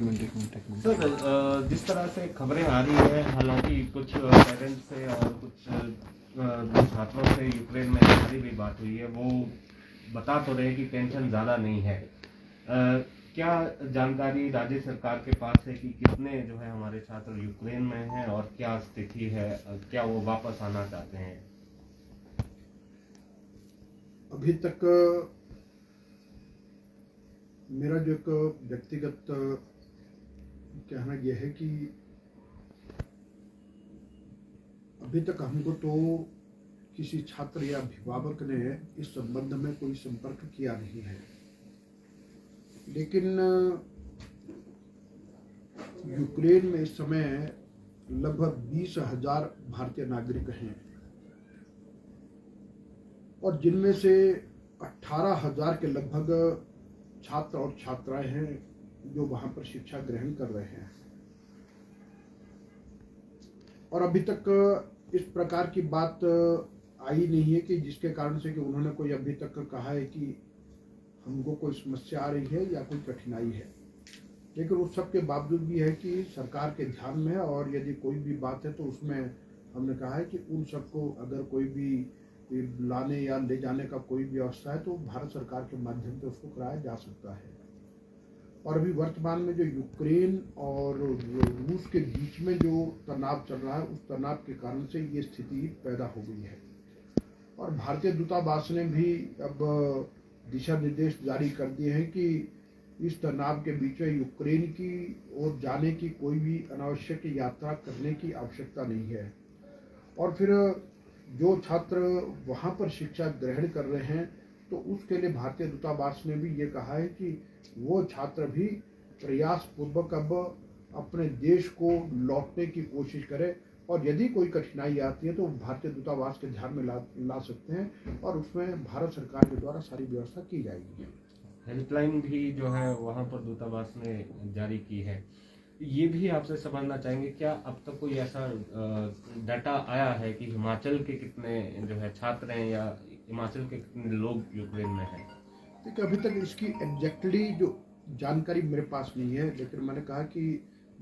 Sir, जिस तरह से खबरें आ रही है, हालांकि कुछ पेरेंट्स से और कुछ छात्रों से यूक्रेन में हमारी भी बात हुई है, वो बता तो रहे कि टेंशन ज़्यादा नहीं है। क्या जानकारी राज्य सरकार के पास है कि कितने जो है हमारे छात्र यूक्रेन में हैं और क्या स्थिति है, क्या वो वापस आना चाहते हैं? अभी तक मेरा जो एक व्यक्तिगत कहना यह है कि अभी तक हमको तो किसी छात्र या अभिभावक ने इस संबंध में कोई संपर्क किया नहीं है, लेकिन यूक्रेन में इस समय लगभग 20,000 भारतीय नागरिक हैं और जिनमें से 18,000 के लगभग छात्र और छात्राएं हैं जो वहां पर शिक्षा ग्रहण कर रहे हैं। और अभी तक इस प्रकार की बात आई नहीं है कि जिसके कारण से कि उन्होंने कोई अभी तक कहा है कि हमको कोई समस्या आ रही है या कोई कठिनाई है। लेकिन उस सब के बावजूद भी है कि सरकार के ध्यान में है और यदि कोई भी बात है तो उसमें हमने कहा है कि उन सबको अगर कोई भी लाने या ले जाने का कोई भी व्यवस्था है तो भारत सरकार के माध्यम से उसको कराया जा सकता है। और अभी वर्तमान में जो यूक्रेन और रूस के बीच में जो तनाव चल रहा है, उस तनाव के कारण से ये स्थिति पैदा हो गई है। और भारतीय दूतावास ने भी अब दिशा निर्देश जारी कर दिए हैं कि इस तनाव के बीच में यूक्रेन की ओर जाने की कोई भी अनावश्यक यात्रा करने की आवश्यकता नहीं है। और फिर जो छात्र वहाँ पर शिक्षा ग्रहण कर रहे हैं तो उसके लिए भारतीय दूतावास ने भी ये कहा है कि वो छात्र भी प्रयास पूर्वक अब अपने देश को लौटने की कोशिश करें और यदि कोई कठिनाई आती है तो भारतीय दूतावास के ध्यान में ला सकते हैं और उसमें भारत सरकार के द्वारा सारी व्यवस्था की जाएगी। हेल्पलाइन भी जो है वहाँ पर दूतावास ने जारी की है। ये भी आपसे समझना चाहेंगे, क्या अब तक कोई ऐसा डाटा आया है कि हिमाचल के कितने जो है छात्र हैं या हिमाचल के कितने लोग यूक्रेन में हैं? देखिए, अभी तक इसकी एग्जैक्टली जो जानकारी मेरे पास नहीं है, लेकिन मैंने कहा कि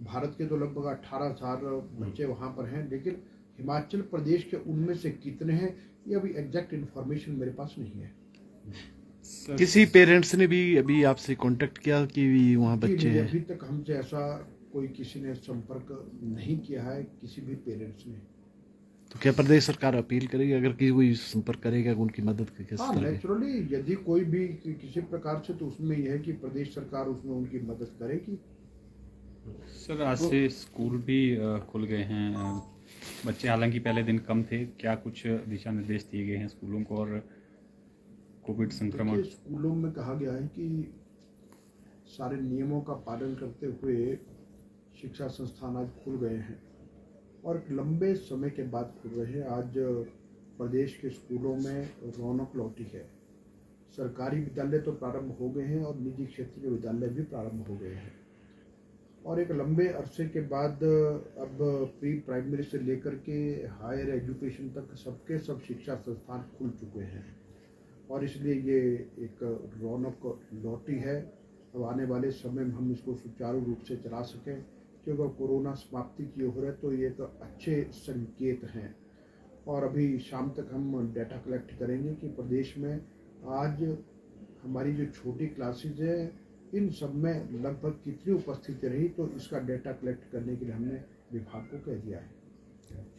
भारत के तो लगभग 18,000 बच्चे वहाँ पर हैं, लेकिन हिमाचल प्रदेश के उनमें से कितने हैं ये अभी एग्जैक्ट इन्फॉर्मेशन मेरे पास नहीं है। किसी पेरेंट्स ने भी अभी आपसे कांटेक्ट किया कि वहाँ बच्चे हैं? अभी तक हमसे ऐसा कोई किसी ने संपर्क नहीं किया है, किसी भी पेरेंट्स ने। तो क्या प्रदेश सरकार अपील करेगी अगर कोई संपर्क करेगा उनकी मदद की? हाँ, नेचुरली यदि कोई भी किसी प्रकार से, तो उसमें यह है कि प्रदेश सरकार उसमें उनकी मदद करेगी। सर, आज से स्कूल भी खुल गए हैं, बच्चे हालांकि पहले दिन कम थे, क्या कुछ दिशा निर्देश दिए गए हैं स्कूलों को और कोविड संक्रमण? स्कूलों में कहा गया है कि सारे नियमों का पालन करते हुए शिक्षा संस्थान आज खुल गए हैं और लंबे समय के बाद खुल रहे हैं। आज प्रदेश के स्कूलों में रौनक लौटी है। सरकारी विद्यालय तो प्रारंभ हो गए हैं और निजी क्षेत्र के विद्यालय भी प्रारंभ हो गए हैं और एक लंबे अरसे के बाद अब प्री प्राइमरी से लेकर के हायर एजुकेशन तक सबके सब शिक्षा संस्थान खुल चुके हैं और इसलिए ये एक रौनक लौटी है। अब आने वाले समय में हम इसको सुचारू रूप से चला सकें, क्योंकि कोरोना समाप्ति की ओर है तो ये एक अच्छे संकेत हैं। और अभी शाम तक हम डाटा कलेक्ट करेंगे कि प्रदेश में आज हमारी जो छोटी क्लासेज है इन सब में लगभग कितनी उपस्थिति रही, तो इसका डाटा कलेक्ट करने के लिए हमने विभाग को कह दिया है।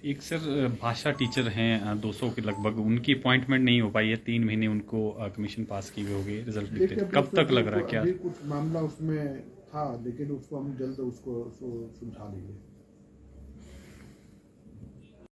एक सर भाषा टीचर हैं 200 के लगभग, उनकी अपॉइंटमेंट नहीं हो पाई है, 3 महीने उनको कमीशन पास की हुई होगी, रिजल्ट कब तक लग रहा है? क्या अभी कुछ मामला उसमें था, लेकिन उसको हम जल्द उसको सुलझा लेंगे।